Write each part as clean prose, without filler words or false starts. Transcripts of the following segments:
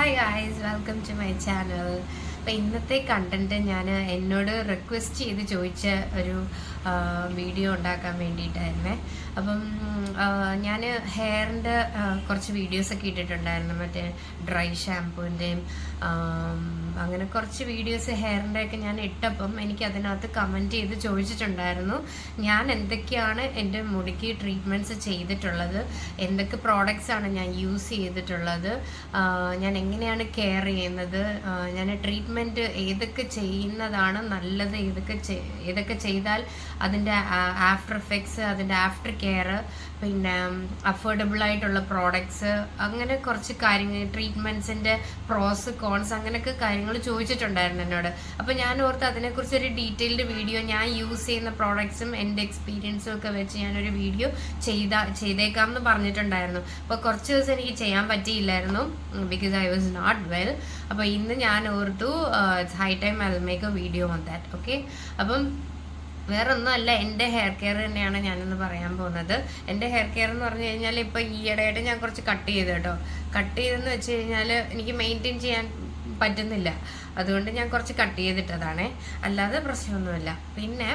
Hi guys, welcome to my channel. അപ്പോൾ ഇന്നത്തെ content ഞാൻ എന്നോട് റിക്വസ്റ്റ് ചെയ്ത് ചോദിച്ച ഒരു വീഡിയോ ഉണ്ടാക്കാൻ വേണ്ടിയിട്ടായിരുന്നേ. അപ്പം ഞാൻ ഹെയറിൻ്റെ കുറച്ച് വീഡിയോസൊക്കെ ഇട്ടിട്ടുണ്ടായിരുന്നു, മറ്റേ ഡ്രൈ ഷാമ്പൂവിൻ്റെയും അങ്ങനെ കുറച്ച് വീഡിയോസ് ഹെയറിൻ്റെയൊക്കെ ഞാൻ ഇട്ടപ്പം എനിക്ക് അതിനകത്ത് കമൻറ്റ് ചെയ്ത് ചോദിച്ചിട്ടുണ്ടായിരുന്നു ഞാൻ എന്തൊക്കെയാണ് എൻ്റെ മുടിക്ക് ട്രീറ്റ്മെൻറ്റ്സ് ചെയ്തിട്ടുള്ളത്, എന്തൊക്കെ പ്രോഡക്റ്റ്സ് ആണ് ഞാൻ യൂസ് ചെയ്തിട്ടുള്ളത്, ഞാൻ എങ്ങനെയാണ് കെയർ ചെയ്യുന്നത്, ഞാൻ ട്രീറ്റ്മെൻറ്റ് ഏതൊക്കെ ചെയ്യുന്നതാണ് നല്ലത്, ഏതൊക്കെ ചെയ്താൽ അതിൻ്റെ ആഫ്റ്റർ എഫക്ട്സ്, അതിൻ്റെ ആഫ്റ്റർ കെയർ, പിന്നെ അഫോർഡബിൾ ആയിട്ടുള്ള പ്രോഡക്ട്സ്, അങ്ങനെ കുറച്ച് കാര്യങ്ങൾ, ട്രീറ്റ്മെൻറ്റ്സിൻ്റെ പ്രോസ് കോൺസ്, അങ്ങനെയൊക്കെ കാര്യങ്ങൾ ചോദിച്ചിട്ടുണ്ടായിരുന്നു എന്നോട്. അപ്പോൾ ഞാൻ ഓർത്ത് അതിനെക്കുറിച്ചൊരു ഡീറ്റെയിൽഡ് വീഡിയോ, ഞാൻ യൂസ് ചെയ്യുന്ന പ്രോഡക്ട്സും എൻ്റെ എക്സ്പീരിയൻസും ഒക്കെ വെച്ച് ഞാനൊരു വീഡിയോ ചെയ്തേക്കാം എന്ന് പറഞ്ഞിട്ടുണ്ടായിരുന്നു. അപ്പോൾ കുറച്ച് ദിവസം എനിക്ക് ചെയ്യാൻ പറ്റിയില്ലായിരുന്നു, because I was not well. അപ്പോൾ ഇന്ന് ഞാൻ ഓർത്തു it's high time I will make a video on that. Okay, അപ്പം വേറെ ഒന്നുമല്ല, എൻ്റെ ഹെയർ കെയർ തന്നെയാണ് ഞാനിന്ന് പറയാൻ പോകുന്നത്. എൻ്റെ ഹെയർ കെയർ എന്ന് പറഞ്ഞു കഴിഞ്ഞാൽ ഇപ്പോൾ ഈയിടെയായിട്ട് ഞാൻ കുറച്ച് കട്ട് ചെയ്തു കേട്ടോ. കട്ട് ചെയ്തെന്ന് വെച്ച് കഴിഞ്ഞാൽ എനിക്ക് മെയിൻറ്റെയിൻ ചെയ്യാൻ പറ്റുന്നില്ല, അതുകൊണ്ട് ഞാൻ കുറച്ച് കട്ട് ചെയ്തിട്ടതാണ്, അല്ലാതെ പ്രശ്നമൊന്നുമില്ല. പിന്നെ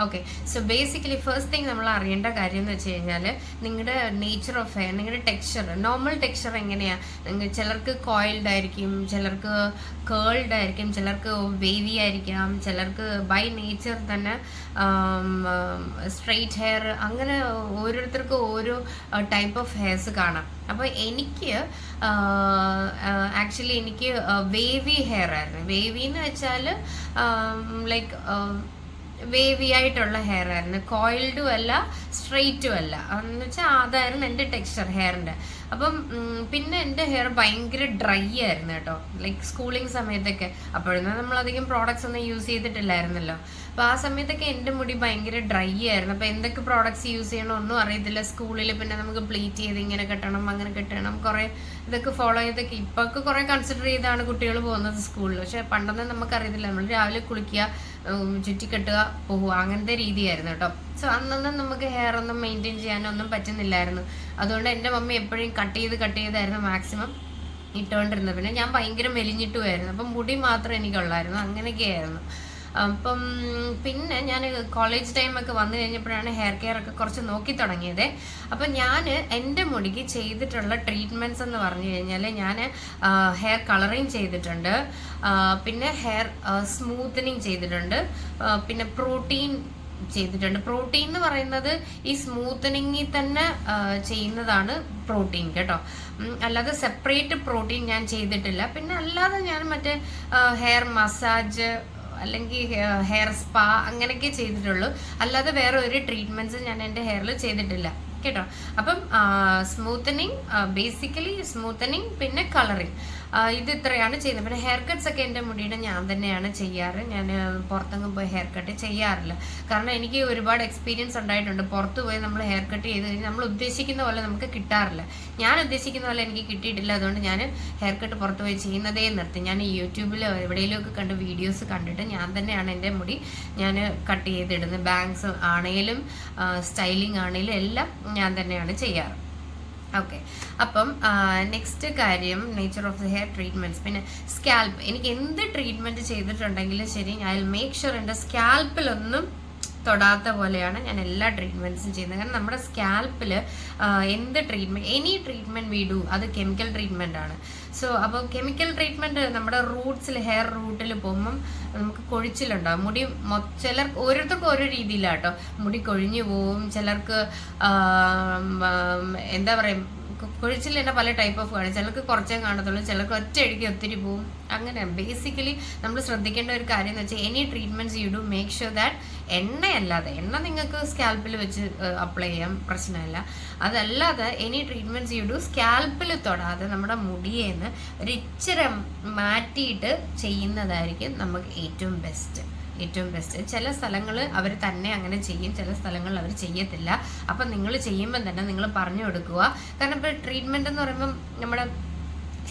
okay, so basically first thing നമ്മൾ അറിയേണ്ട കാര്യം എന്ന് വെച്ച് കഴിഞ്ഞാൽ നിങ്ങളുടെ നേച്ചർ ഓഫ് ഹെയർ, നിങ്ങളുടെ ടെക്സ്ചർ, നോർമൽ ടെക്സ്ചർ എങ്ങനെയാണ്. ചിലർക്ക് കോയിൽഡ് ആയിരിക്കും, ചിലർക്ക് കേൾഡ് ആയിരിക്കും, ചിലർക്ക് വേവി ആയിരിക്കാം, ചിലർക്ക് ബൈ നേച്ചർ തന്നെ സ്ട്രെയിറ്റ് ഹെയർ, അങ്ങനെ ഓരോരുത്തർക്കും ഓരോ ടൈപ്പ് ഓഫ് ഹെയർസ് കാണാം. അപ്പോൾ എനിക്ക് ആക്ച്വലി എനിക്ക് വേവി ഹെയർ ആയിരുന്നു. വേവി എന്ന് വെച്ചാൽ ലൈക്ക് വേവി ആയിട്ടുള്ള ഹെയർ ആയിരുന്നു, കോയിൽഡും അല്ല സ്ട്രെയിറ്റും അല്ല എന്ന് വെച്ചാൽ അതായിരുന്നു എൻ്റെ ടെക്സ്ചർ ഹെയറിൻ്റെ. അപ്പം പിന്നെ എൻ്റെ ഹെയർ ഭയങ്കര ഡ്രൈ ആയിരുന്നു കേട്ടോ, ലൈക്ക് സ്കൂളിങ് സമയത്തൊക്കെ. അപ്പോഴൊന്നും നമ്മളധികം പ്രോഡക്ട്സ് ഒന്നും യൂസ് ചെയ്തിട്ടില്ലായിരുന്നല്ലോ. അപ്പോൾ ആ സമയത്തൊക്കെ എൻ്റെ മുടി ഭയങ്കര ഡ്രൈ ആയിരുന്നു. അപ്പോൾ എന്തൊക്കെ പ്രോഡക്ട്സ് യൂസ് ചെയ്യണം ഒന്നും അറിയത്തില്ല. സ്കൂളിൽ പിന്നെ നമുക്ക് പ്ലീറ്റ് ചെയ്ത് ഇങ്ങനെ കെട്ടണം, അങ്ങനെ കെട്ടണം, കുറേ ഇതൊക്കെ ഫോളോ ചെയ്തൊക്കെ ഇപ്പൊക്കെ കുറേ കൺസിഡർ ചെയ്താണ് കുട്ടികൾ പോകുന്നത് സ്കൂളിൽ. പക്ഷെ പണ്ടൊന്നും നമുക്കറിയത്തില്ല, നമ്മൾ രാവിലെ കുളിക്കുക, ചുറ്റിക്കെട്ടുക, പോവുക, അങ്ങനത്തെ രീതിയായിരുന്നു കേട്ടോ. സോ അന്നൊന്നും നമുക്ക് ഹെയർ ഒന്നും മെയിൻറ്റെയിൻ ചെയ്യാനൊന്നും പറ്റുന്നില്ലായിരുന്നു. അതുകൊണ്ട് എൻ്റെ മമ്മി എപ്പോഴും കട്ട് ചെയ്തായിരുന്നു മാക്സിമം ഇട്ടുകൊണ്ടിരുന്നത്. പിന്നെ ഞാൻ ഭയങ്കര മെലിഞ്ഞിട്ടുമായിരുന്നു, അപ്പം മുടി മാത്രം എനിക്കുള്ളായിരുന്നു, അങ്ങനെയൊക്കെയായിരുന്നു. അപ്പം പിന്നെ ഞാൻ കോളേജ് ടൈമൊക്കെ വന്നു കഴിഞ്ഞപ്പോഴാണ് ഹെയർ കെയർ ഒക്കെ കുറച്ച് നോക്കി തുടങ്ങിയത്. അപ്പം ഞാൻ എൻ്റെ മുടിക്ക് ചെയ്തിട്ടുള്ള ട്രീറ്റ്മെൻറ്റ്സ് എന്ന് പറഞ്ഞു കഴിഞ്ഞാൽ ഞാൻ ഹെയർ കളറിങ് ചെയ്തിട്ടുണ്ട്, പിന്നെ ഹെയർ സ്മൂത്തനിങ് ചെയ്തിട്ടുണ്ട്, പിന്നെ പ്രോട്ടീൻ ചെയ്തിട്ടുണ്ട്. പ്രോട്ടീൻ എന്ന് പറയുന്നത് ഈ സ്മൂത്തനിങ്ങിൽ തന്നെ ചെയ്യുന്നതാണ് പ്രോട്ടീൻ കേട്ടോ, അല്ലാതെ സെപ്പറേറ്റ് പ്രോട്ടീൻ ഞാൻ ചെയ്തിട്ടില്ല. പിന്നെ അല്ലാതെ ഞാൻ മറ്റേ ഹെയർ മസാജ് അല്ലെങ്കിൽ ഹെയർ സ്പാ അങ്ങനെയൊക്കെ ചെയ്തിട്ടുള്ളൂ, അല്ലാതെ വേറെ ഒരു ട്രീറ്റ്മെൻറ്റ്സ് ഞാൻ എൻ്റെ ഹെയറിൽ ചെയ്തിട്ടില്ല കേട്ടോ. അപ്പം സ്മൂത്തനിങ്, ബേസിക്കലി സ്മൂത്തനിങ്, പിന്നെ കളറിങ്, ഇത് ഇത്രയാണ് ചെയ്യുന്നത്. പിന്നെ ഹെയർ കട്ട്സ് ഒക്കെ എൻ്റെ മുടിയുടെ ഞാൻ തന്നെയാണ് ചെയ്യാറ്. ഞാൻ പുറത്തെങ്ങും പോയി ഹെയർ കട്ട് ചെയ്യാറില്ല, കാരണം എനിക്ക് ഒരുപാട് എക്സ്പീരിയൻസ് ഉണ്ടായിട്ടുണ്ട്. പുറത്ത് പോയി നമ്മൾ ഹെയർ കട്ട് ചെയ്ത് കഴിഞ്ഞാൽ നമ്മൾ ഉദ്ദേശിക്കുന്ന പോലെ നമുക്ക് കിട്ടാറില്ല. ഞാൻ ഉദ്ദേശിക്കുന്ന പോലെ എനിക്ക് കിട്ടിയിട്ടില്ല, അതുകൊണ്ട് ഞാൻ ഹെയർ കട്ട് പുറത്ത് പോയി ചെയ്യുന്നതേ നിർത്തി. ഞാൻ യൂട്യൂബിലോ എവിടെയെങ്കിലും ഒക്കെ കണ്ട് വീഡിയോസ് കണ്ടിട്ട് ഞാൻ തന്നെയാണ് എൻ്റെ മുടി ഞാൻ കട്ട് ചെയ്തിടുന്നത്. ബാങ്ക്സ് ആണെങ്കിലും സ്റ്റൈലിംഗ് ആണെങ്കിലും എല്ലാം ഞാൻ തന്നെയാണ് ചെയ്യാറ്. ഓക്കെ, അപ്പം നെക്സ്റ്റ് കാര്യം nature of the hair treatments. പിന്നെ സ്കാൽപ്പ്, എനിക്ക് എന്ത് ട്രീറ്റ്മെൻറ്റ് ചെയ്തിട്ടുണ്ടെങ്കിലും ശരി, ഞാൻ മേക്ക് ഷുവർ എൻ്റെ സ്കാൽപ്പിലൊന്നും തൊടാത്ത പോലെയാണ് ഞാൻ എല്ലാ ട്രീറ്റ്മെൻറ്റ്സും ചെയ്യുന്നത്. കാരണം നമ്മുടെ സ്കാൽപ്പിൽ എന്ത് treatment, any treatment we do, അത് കെമിക്കൽ ട്രീറ്റ്മെൻ്റ് ആണ്. സോ അപ്പോൾ കെമിക്കൽ ട്രീറ്റ്മെൻറ്റ് നമ്മുടെ റൂട്ട്സിൽ, ഹെയർ റൂട്ടിൽ പോകുമ്പം നമുക്ക് കൊഴിച്ചിലുണ്ടാവും. മുടി ചിലർക്ക് ഓരോരുത്തർക്കും ഓരോ രീതിയിലാട്ടോ, മുടി കൊഴിഞ്ഞു പോവും, ചിലർക്ക് എന്താ പറയുക, കൊഴിച്ചിൽ തന്നെ പല ടൈപ്പ് ഓഫ് കാണും. ചിലർക്ക് കുറച്ചേ കാണത്തുള്ളൂ, ചിലർക്ക് ഒറ്റയടിക്ക് ഒത്തിരി പോവും. അങ്ങനെ ബേസിക്കലി നമ്മൾ ശ്രദ്ധിക്കേണ്ട ഒരു കാര്യം എന്ന് വെച്ചാൽ any treatments you do make sure that എണ്ണയല്ലാതെ, എണ്ണ നിങ്ങൾക്ക് സ്കാൽപ്പിൽ വെച്ച് അപ്ലൈ ചെയ്യാം, പ്രശ്നമില്ല. അതല്ലാതെ എനി ട്രീറ്റ്മെൻറ്റ്സ് യു ഡു സ്കാൽപ്പിൽ തൊടാതെ നമ്മുടെ മുടിയേന്ന് ഒരു ഇച്ചിരി മാറ്റിയിട്ട് ചെയ്യുന്നതായിരിക്കും നമുക്ക് ഏറ്റവും ബെസ്റ്റ്. ചില സ്ഥലങ്ങൾ അവർ തന്നെ അങ്ങനെ ചെയ്യും, ചില സ്ഥലങ്ങളിൽ അവർ ചെയ്യത്തില്ല. അപ്പം നിങ്ങൾ ചെയ്യുമ്പം തന്നെ നിങ്ങൾ പറഞ്ഞു കൊടുക്കുക. കാരണം ഇപ്പോൾ ട്രീറ്റ്മെൻറ്റ് എന്ന് പറയുമ്പം നമ്മുടെ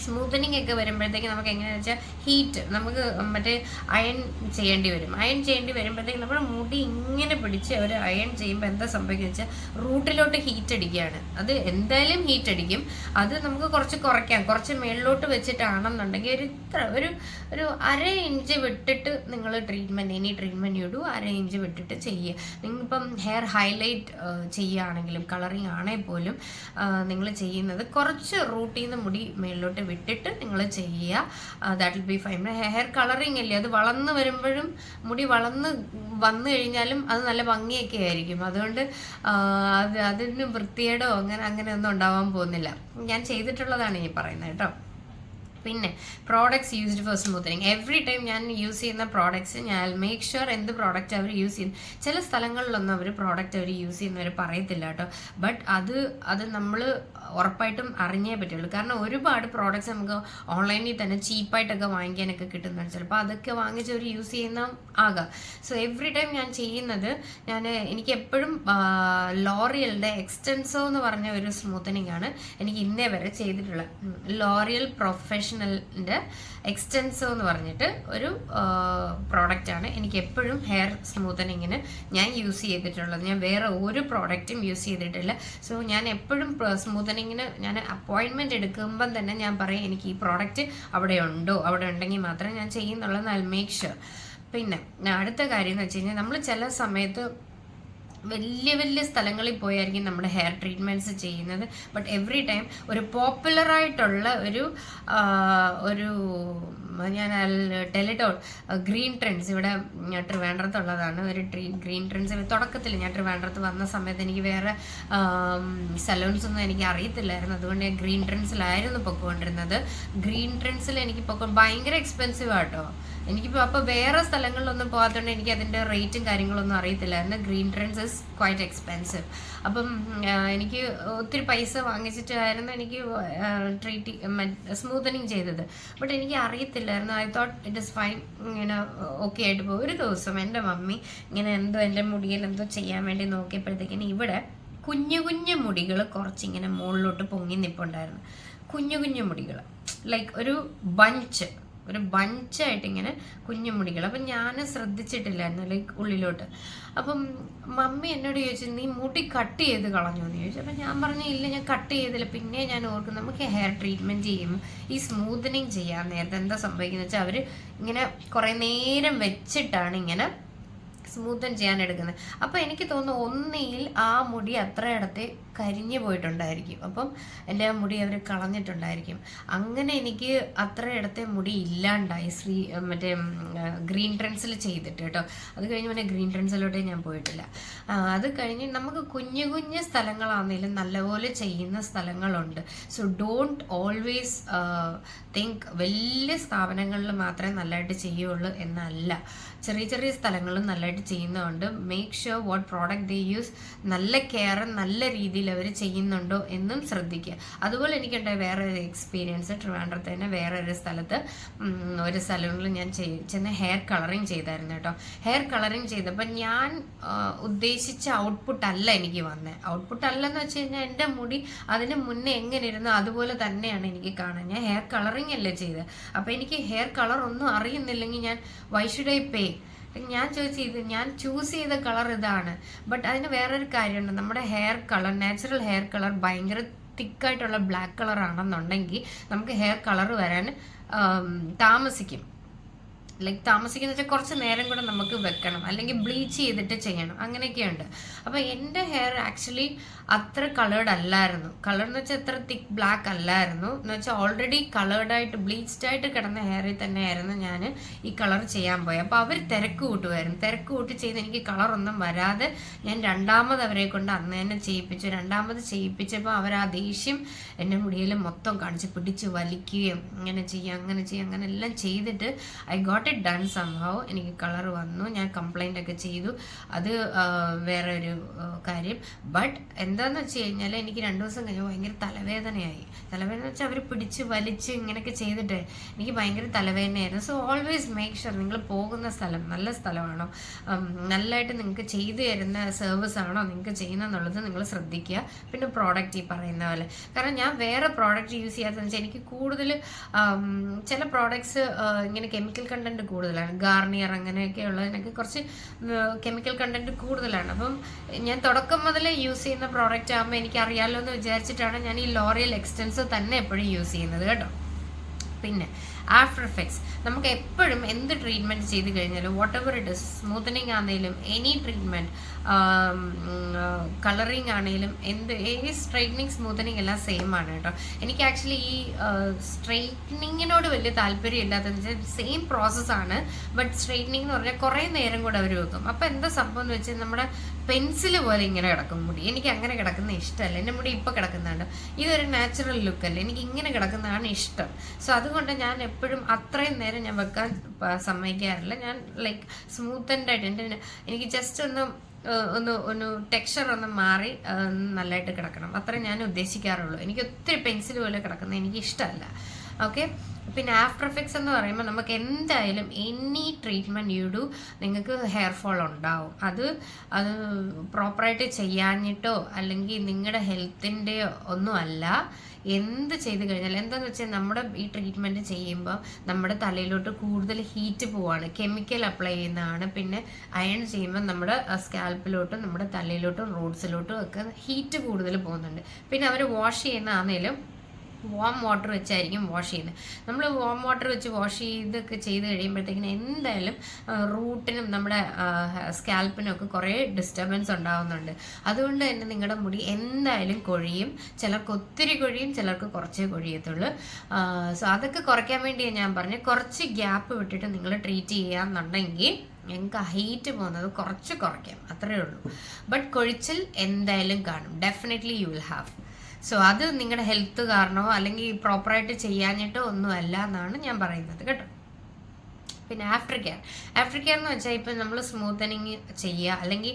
സ്മൂത്തനിങ് ഒക്കെ വരുമ്പോഴത്തേക്ക് നമുക്ക് എങ്ങനെയാണെന്ന് വെച്ചാൽ ഹീറ്റ് നമുക്ക് മറ്റേ അയൺ ചെയ്യേണ്ടി വരും. അയൺ ചെയ്യേണ്ടി വരുമ്പോഴത്തേക്ക് നമ്മുടെ മുടി ഇങ്ങനെ പിടിച്ച് ഒരു അയൺ ചെയ്യുമ്പോൾ എന്താ സംഭവിക്കുക വെച്ചാൽ റൂട്ടിലോട്ട് ഹീറ്റ് അടിക്കുകയാണ്. അത് എന്തായാലും ഹീറ്റ് അടിക്കും. അത് നമുക്ക് കുറച്ച് കുറയ്ക്കാം. കുറച്ച് മേളിലോട്ട് വെച്ചിട്ടാണെന്നുണ്ടെങ്കിൽ ഒരു അര ഇഞ്ച് വിട്ടിട്ട് നിങ്ങൾ എനി ട്രീറ്റ്മെൻറ്റ് ഇടൂ, അര ഇഞ്ച് വിട്ടിട്ട് ചെയ്യുക. നിങ്ങളിപ്പം ഹെയർ ഹൈലൈറ്റ് ചെയ്യുകയാണെങ്കിലും കളറിങ് ആണെങ്കിൽ പോലും നിങ്ങൾ ചെയ്യുന്നത് കുറച്ച് റൂട്ടിൽ നിന്ന് മുടി മേളിലോട്ട് വിട്ടിട്ട് നിങ്ങൾ ചെയ്യുക. That will be fine. Hair colouring അല്ലേ, അത് വളർന്ന് വരുമ്പോഴും മുടി വന്നു കഴിഞ്ഞാലും അത് നല്ല ഭംഗിയൊക്കെ ആയിരിക്കും. അതുകൊണ്ട് അതിന് വൃത്തിയേടോ അങ്ങനെ ഒന്നും ഉണ്ടാവാൻ പോകുന്നില്ല. ഞാൻ ചെയ്തിട്ടുള്ളതാണ് ഈ പറയുന്നത് കേട്ടോ. പിന്നെ products used for smoothening. Every time ഞാൻ യൂസ് ചെയ്യുന്ന പ്രോഡക്ട്സ് ഞാൻ മേക്ക് ഷുവർ എന്ത് പ്രോഡക്റ്റ് അവർ യൂസ് ചെയ്യുന്നു. ചില സ്ഥലങ്ങളിലൊന്നും അവർ പ്രോഡക്റ്റ് അവർ യൂസ് ചെയ്യുന്നവർ പറയത്തില്ല കേട്ടോ. ബട്ട് അത് നമ്മൾ ഉറപ്പായിട്ടും അറിഞ്ഞേ പറ്റുള്ളൂ. കാരണം ഒരുപാട് പ്രോഡക്റ്റ്സ് നമുക്ക് ഓൺലൈനിൽ തന്നെ ചീപ്പായിട്ടൊക്കെ വാങ്ങിക്കാനൊക്കെ കിട്ടുന്നുണ്ട്. ചിലപ്പോൾ അതൊക്കെ വാങ്ങിച്ച് അവർ യൂസ് ചെയ്യുന്ന ആകാം. സോ എവറി ടൈം ഞാൻ ചെയ്യുന്നത് എനിക്ക് എപ്പോഴും ലോറിയലിൻ്റെ എക്സ്റ്റൻസോ എന്ന് പറഞ്ഞ ഒരു സ്മൂത്തനിങ് ആണ് എനിക്ക് ഇന്നേ വരെ ചെയ്തിട്ടുള്ളത്. ലോറിയൽ പ്രൊഫഷണലിൻ്റെ എക്സ്റ്റൻസോ എന്ന് പറഞ്ഞിട്ട് ഒരു പ്രോഡക്റ്റാണ് എനിക്ക് എപ്പോഴും ഹെയർ സ്മൂത്തനിങ്ങിന് ഞാൻ യൂസ് ചെയ്തിട്ടുള്ളത്. ഞാൻ വേറെ ഒരു പ്രോഡക്റ്റും യൂസ് ചെയ്തിട്ടില്ല. സോ ഞാൻ എപ്പോഴും സ്മൂത്തനിങ്ങിന് ഞാൻ അപ്പോയിൻമെൻറ്റ് എടുക്കുമ്പം തന്നെ ഞാൻ പറയും എനിക്ക് ഈ പ്രോഡക്റ്റ് അവിടെ ഉണ്ടെങ്കിൽ മാത്രമേ ഞാൻ ചെയ്യുന്നുള്ളൂ. I make sure. പിന്നെ അടുത്ത കാര്യം എന്ന് വെച്ച് കഴിഞ്ഞാൽ നമ്മൾ ചില സമയത്ത് വലിയ സ്ഥലങ്ങളിൽ പോയായിരിക്കും നമ്മുടെ ഹെയർ ട്രീറ്റ്മെൻറ്റ്സ് ചെയ്യുന്നത്. ബട്ട് എവറി ടൈം ഒരു പോപ്പുലറായിട്ടുള്ള ഒരു ഞാൻ ടെലിഡോൾ ഗ്രീൻ ട്രെൻഡ്സ് ഇവിടെ ട്രിവാൻഡ്രത്തുള്ളതാണ്. ഒരു ഗ്രീൻ ട്രെൻഡ്സ് തുടക്കത്തിൽ ഞാൻ ട്രിവാൻഡ്രത്ത് വന്ന സമയത്ത് എനിക്ക് വേറെ സലൂൺസ് ഒന്നും എനിക്ക് അറിയത്തില്ലായിരുന്നു. അതുകൊണ്ട് ഞാൻ ഗ്രീൻ ട്രെൻഡ്സിലായിരുന്നു പൊയ്ക്കൊണ്ടിരുന്നത്. ഗ്രീൻ ട്രെൻഡ്സിൽ എനിക്ക് ഭയങ്കര എക്സ്പെൻസീവ് ആട്ടോ. എനിക്കിപ്പോൾ അപ്പോൾ വേറെ സ്ഥലങ്ങളിലൊന്നും പോകാത്തതുകൊണ്ട് എനിക്ക് അതിൻ്റെ റേറ്റും കാര്യങ്ങളൊന്നും അറിയത്തില്ലായിരുന്നു. Green trends is quite expensive. അപ്പം എനിക്ക് ഒത്തിരി പൈസ വാങ്ങിച്ചിട്ടായിരുന്നു എനിക്ക് സ്മൂത്തനിങ് ചെയ്തത്. ബട്ട് എനിക്ക് അറിയത്തില്ലായിരുന്നു. I thought it is fine, ഇങ്ങനെ ഓക്കെ ആയിട്ട് പോകും. ഒരു ദിവസം എൻ്റെ മമ്മി ഇങ്ങനെ എൻ്റെ മുടിയിൽ എന്തോ ചെയ്യാൻ വേണ്ടി നോക്കിയപ്പോഴത്തേക്കിന് ഇവിടെ കുഞ്ഞു മുടികൾ കുറച്ചിങ്ങനെ മുകളിലോട്ട് പൊങ്ങി നിൽപ്പുണ്ടായിരുന്നു. കുഞ്ഞു മുടികൾ ലൈക്ക് ഒരു ബഞ്ചായിട്ട് ഇങ്ങനെ കുഞ്ഞു മുടികൾ. അപ്പം ഞാൻ ശ്രദ്ധിച്ചിട്ടില്ലായിരുന്നു ലൈക്ക് ഉള്ളിലോട്ട്. അപ്പം മമ്മി എന്നോട് ചോദിച്ചു നീ മുടി കട്ട് ചെയ്ത് കളഞ്ഞോ എന്ന് ചോദിച്ചു. അപ്പം ഞാൻ പറഞ്ഞു ഇല്ല, ഞാൻ കട്ട് ചെയ്തില്ല. പിന്നെ ഞാൻ ഓർക്കും നമുക്ക് ഹെയർ ട്രീറ്റ്മെൻറ്റ് ചെയ്യുമ്പോൾ ഈ സ്മൂത്തനിങ് ചെയ്യാൻ നേരത്തെ എന്താ സംഭവിക്കുന്നത് വെച്ചാൽ അവർ ഇങ്ങനെ കുറേ നേരം വെച്ചിട്ടാണ് ഇങ്ങനെ സ്മൂത്തൻ ചെയ്യാൻ എടുക്കുന്നത്. അപ്പോൾ എനിക്ക് തോന്നുന്നു ഒന്നിയിൽ ആ മുടി അത്രയിടത്തെ കരിഞ്ഞു പോയിട്ടുണ്ടായിരിക്കും. അപ്പം എൻ്റെ ആ മുടി അവർ കളഞ്ഞിട്ടുണ്ടായിരിക്കും. അങ്ങനെ എനിക്ക് അത്രയിടത്തെ മുടി ഇല്ലാണ്ടായി മറ്റേ ഗ്രീൻ ട്രെൻഡ്സിൽ ചെയ്തിട്ട് കേട്ടോ. അത് കഴിഞ്ഞ് പിന്നെ ഗ്രീൻ ട്രെൻഡ്സിലോട്ടേ ഞാൻ പോയിട്ടില്ല. അത് കഴിഞ്ഞ് നമുക്ക് കുഞ്ഞു സ്ഥലങ്ങളാണെങ്കിലും നല്ലപോലെ ചെയ്യുന്ന സ്ഥലങ്ങളുണ്ട്. സോ ഡോണ്ട് ഓൾവേസ് തിങ്ക് വലിയ സ്ഥാപനങ്ങളിൽ മാത്രമേ നല്ലതായിട്ട് ചെയ്യുള്ളൂ എന്നല്ല. ചെറിയ സ്ഥലങ്ങളും നല്ലതായിട്ട് ചെയ്യുന്നതുകൊണ്ട് make sure what product they use നല്ല കെയർ നല്ല രീതിയിൽ അവർ ചെയ്യുന്നുണ്ടോ എന്നും ശ്രദ്ധിക്കുക. അതുപോലെ എനിക്കുണ്ടായ വേറെ ഒരു എക്സ്പീരിയൻസ് ട്രിവാൻഡ്രത്ത് തന്നെ വേറെ ഒരു സ്ഥലത്ത് ഒരു സലൂണിൽ ഞാൻ ചെന്ന് ഹെയർ കളറിങ് ചെയ്തായിരുന്നു കേട്ടോ. ഹെയർ കളറിങ് ചെയ്തപ്പോൾ ഞാൻ ഉദ്ദേശിച്ച ഔട്ട്പുട്ട് അല്ല എനിക്ക് വന്നത്. ഔട്ട്പുട്ട് അല്ലെന്ന് വെച്ച് കഴിഞ്ഞാൽ എൻ്റെ മുടി അതിന് മുന്നേ എങ്ങനെ ഇരുന്നോ അതുപോലെ തന്നെയാണ് എനിക്ക് കാണാൻ. ഞാൻ ഹെയർ കളറിങ് അല്ലേ ചെയ്തത്. അപ്പോൾ എനിക്ക് ഹെയർ കളർ ഒന്നും അറിയുന്നില്ലെങ്കിൽ ഞാൻ വൈ ഷുഡ് ഐ പേ? ഞാൻ ചോദിച്ചത് ഞാൻ ചൂസ് ചെയ്ത കളർ ഇതാണ്. ബട്ട് അതിന് വേറൊരു കാര്യമുണ്ട്. നമ്മുടെ hair colour natural hair colour ഭയങ്കര തിക്കായിട്ടുള്ള ബ്ലാക്ക് കളർ ആണെന്നുണ്ടെങ്കിൽ നമുക്ക് ഹെയർ കളർ വരാൻ താമസിക്കും. താമസിക്കുന്ന വെച്ചാൽ കുറച്ച് നേരം കൂടെ നമുക്ക് വെക്കണം, അല്ലെങ്കിൽ ബ്ലീച്ച് ചെയ്തിട്ട് ചെയ്യണം, അങ്ങനെയൊക്കെയുണ്ട്. അപ്പോൾ എൻ്റെ ഹെയർ ആക്ച്വലി അത്ര കളേർഡ് അല്ലായിരുന്നു. കളർ എന്ന് വെച്ചാൽ അത്ര തിക്ക് ബ്ലാക്ക് അല്ലായിരുന്നു. എന്ന് വെച്ചാൽ ഓൾറെഡി കളേർഡായിട്ട് ബ്ലീച്ച്ഡ് ആയിട്ട് കിടന്ന ഹെയറിൽ തന്നെയായിരുന്നു ഞാൻ ഈ കളർ ചെയ്യാൻ പോയത്. അപ്പോൾ അവർ തിരക്ക് കൂട്ടി ചെയ്ത് എനിക്ക് കളറൊന്നും വരാതെ ഞാൻ രണ്ടാമത് അവരെ കൊണ്ട് അന്ന് തന്നെ ചെയ്യിപ്പിച്ചു. രണ്ടാമത് ചെയ്യിപ്പിച്ചപ്പോൾ അവർ ആ ദേഷ്യം എൻ്റെ മുടിയിൽ മൊത്തം കാണിച്ച് പിടിച്ച് വലിക്കുകയും അങ്ങനെ ചെയ്യുക അങ്ങനെ എല്ലാം ചെയ്തിട്ട് ഐ ഗോട്ട് ഇറ്റ് ഡൺ സംഭവം. എനിക്ക് കളർ വന്നു, ഞാൻ കംപ്ലൈൻ്റ് ഒക്കെ ചെയ്തു, അത് വേറെ ഒരു കാര്യം. ബട്ട് എന്താണെന്ന് വെച്ച് കഴിഞ്ഞാൽ എനിക്ക് 2 ദിവസം കഴിഞ്ഞ് ഭയങ്കര തലവേദനയായി. തലവേദന വെച്ചാൽ അവർ പിടിച്ച് വലിച്ച് ഇങ്ങനെയൊക്കെ ചെയ്തിട്ട് എനിക്ക് ഭയങ്കര തലവേദനയായിരുന്നു. സോ ഓൾവേസ് മേക്ക് ഷുവർ നിങ്ങൾ പോകുന്ന സ്ഥലം നല്ല സ്ഥലമാണോ, നല്ലതായിട്ട് നിങ്ങൾക്ക് ചെയ്തു തരുന്ന സർവീസ് ആണോ നിങ്ങൾക്ക് ചെയ്യുന്നതെന്നുള്ളത് നിങ്ങൾ ശ്രദ്ധിക്കുക. പിന്നെ പ്രോഡക്റ്റ് ഈ പറയുന്ന പോലെ, കാരണം ഞാൻ വേറെ പ്രോഡക്റ്റ് യൂസ് ചെയ്യാത്തതെന്ന് വെച്ചാൽ എനിക്ക് കൂടുതൽ ചില പ്രോഡക്ട്സ് ഇങ്ങനെ കെമിക്കൽ കണ്ടന്റ് കൂടുതലാണ്. ഗാർണിയർ അങ്ങനെയൊക്കെയുള്ളതിനൊക്കെ കുറച്ച് കെമിക്കൽ കണ്ടന്റ് കൂടുതലാണ്. അപ്പം ഞാൻ തുടക്കം മുതലേ യൂസ് ചെയ്യുന്ന പ്രോഡക്റ്റ് ആകുമ്പോൾ എനിക്ക് അറിയാമല്ലോ എന്ന് വിചാരിച്ചിട്ടാണ് ഞാൻ ഈ ലോറിയൽ എക്സ്റ്റൻസ് തന്നെ എപ്പോഴും യൂസ് ചെയ്യുന്നത് കേട്ടോ. പിന്നെ ആഫ്റ്റർ എഫക്ട്സ് നമുക്ക് എപ്പോഴും എന്ത് ട്രീറ്റ്മെൻറ്റ് ചെയ്ത് കഴിഞ്ഞാലും what ever it is, smoothening ആണെങ്കിലും എനി ട്രീറ്റ്മെൻറ്റ്, കളറിങ് ആണെങ്കിലും ഈ സ്ട്രൈറ്റനിങ് സ്മൂത്തനിങ് എല്ലാം സെയിം ആണ് കേട്ടോ. എനിക്ക് ആക്ച്വലി ഈ സ്ട്രൈറ്റനിങ്ങിനോട് വലിയ താല്പര്യം ഇല്ലാത്തതെന്ന് വെച്ചാൽ സെയിം പ്രോസസ്സാണ്, ബട്ട് സ്ട്രൈറ്റനിങ് എന്ന് പറഞ്ഞാൽ കുറേ നേരം കൂടെ അവർ വെക്കും. അപ്പോൾ എന്താ സംഭവം എന്ന് വെച്ചാൽ നമ്മുടെ പെൻസിൽ പോലെ ഇങ്ങനെ കിടക്കും മുടി. എനിക്ക് അങ്ങനെ കിടക്കുന്ന ഇഷ്ടമല്ല. എൻ്റെ മുടി ഇപ്പോൾ കിടക്കുന്നതാണ്, ഇതൊരു നാച്ചുറൽ ലുക്കല്ല, എനിക്ക് ഇങ്ങനെ കിടക്കുന്നതാണ് ഇഷ്ടം. സോ അതുകൊണ്ട് ഞാൻ എപ്പോഴും അത്രയും നേരം ഞാൻ വെക്കാൻ സമ്മതിക്കാറില്ല. ഞാൻ ലൈക്ക് സ്മൂത്തൻഡ് ആയിട്ട് എനിക്ക് ജസ്റ്റ് ഒന്ന് ടെക്സ്ചർ ഒന്ന് മാറി നല്ലതായിട്ട് കിടക്കണം, അത്രേ ഞാൻ ഉദ്ദേശിക്കാറുള്ളൂ. എനിക്ക് ഒത്തിരി പെൻസിൽ പോലെ കിടക്കുന്നത് എനിക്ക് ഇഷ്ടമല്ല. ഓക്കെ. പിന്നെ ആഫ്റ്റർ എഫക്ട്സ് എന്ന് പറയുമ്പോൾ നമുക്ക് എന്തായാലും എനി ട്രീറ്റ്മെൻറ്റ് യു ഡു നിങ്ങൾക്ക് ഹെയർ ഫോൾ ഉണ്ടാവും. അത് പ്രോപ്പറായിട്ട് ചെയ്യാഞ്ഞിട്ടോ അല്ലെങ്കിൽ നിങ്ങളുടെ ഹെൽത്തിൻ്റെയോ ഒന്നുമല്ല. എന്ത് ചെയ്ത് കഴിഞ്ഞാൽ എന്താണെന്ന് വെച്ചാൽ നമ്മുടെ ഈ ട്രീറ്റ്മെൻറ്റ് ചെയ്യുമ്പോൾ നമ്മുടെ തലയിലോട്ട് കൂടുതൽ ഹീറ്റ് പോവാണ്, കെമിക്കൽ അപ്ലൈ ചെയ്യുന്നതാണ്. പിന്നെ അയൺ ചെയ്യുമ്പോൾ നമ്മുടെ സ്കാൽപ്പിലോട്ടും നമ്മുടെ തലയിലോട്ടും റൂട്ട്സിലോട്ടും ഒക്കെ ഹീറ്റ് കൂടുതൽ പോകുന്നുണ്ട്. പിന്നെ അവർ വാഷ് ചെയ്യുന്നതാണേലും വാം വാട്ടർ വെച്ചായിരിക്കും വാഷ് ചെയ്യുന്നത്. നമ്മൾ വാം വാട്ടർ വെച്ച് വാഷ് ചെയ്തൊക്കെ ചെയ്ത് കഴിയുമ്പോഴത്തേക്കിനും എന്തായാലും റൂട്ടിനും നമ്മുടെ സ്കാൽപ്പിനും ഒക്കെ കുറേ ഡിസ്റ്റർബൻസ് ഉണ്ടാകുന്നുണ്ട്. അതുകൊണ്ട് തന്നെ നിങ്ങളുടെ മുടി എന്തായാലും കൊഴിയും. ചിലർക്ക് ഒത്തിരി കൊഴിയും, ചിലർക്ക് കുറച്ചേ കൊഴിയത്തുള്ളൂ. സോ അതൊക്കെ കുറയ്ക്കാൻ വേണ്ടിയാണ് ഞാൻ പറഞ്ഞത്, കുറച്ച് ഗ്യാപ്പ് വിട്ടിട്ട് നിങ്ങൾ ട്രീറ്റ് ചെയ്യാന്നുണ്ടെങ്കിൽ ഞങ്ങൾക്ക് ഹൈറ്റ് പോകുന്നത് കുറച്ച് കുറയ്ക്കാം, അത്രയേ ഉള്ളൂ. ബട്ട് കൊഴിച്ചിൽ എന്തായാലും കാണും, definitely you will have. So അത് നിങ്ങളുടെ ഹെൽത്ത് കാരണമോ അല്ലെങ്കിൽ പ്രോപ്പറായിട്ട് ചെയ്യാഞ്ഞിട്ടോ ഒന്നുമല്ല എന്നാണ് ഞാൻ പറയുന്നത് കേട്ടോ. പിന്നെ ആഫ്റ്റർ കെയർ എന്ന് വെച്ചാൽ ഇപ്പം നമ്മൾ സ്മൂത്തനിങ് ചെയ്യുക അല്ലെങ്കിൽ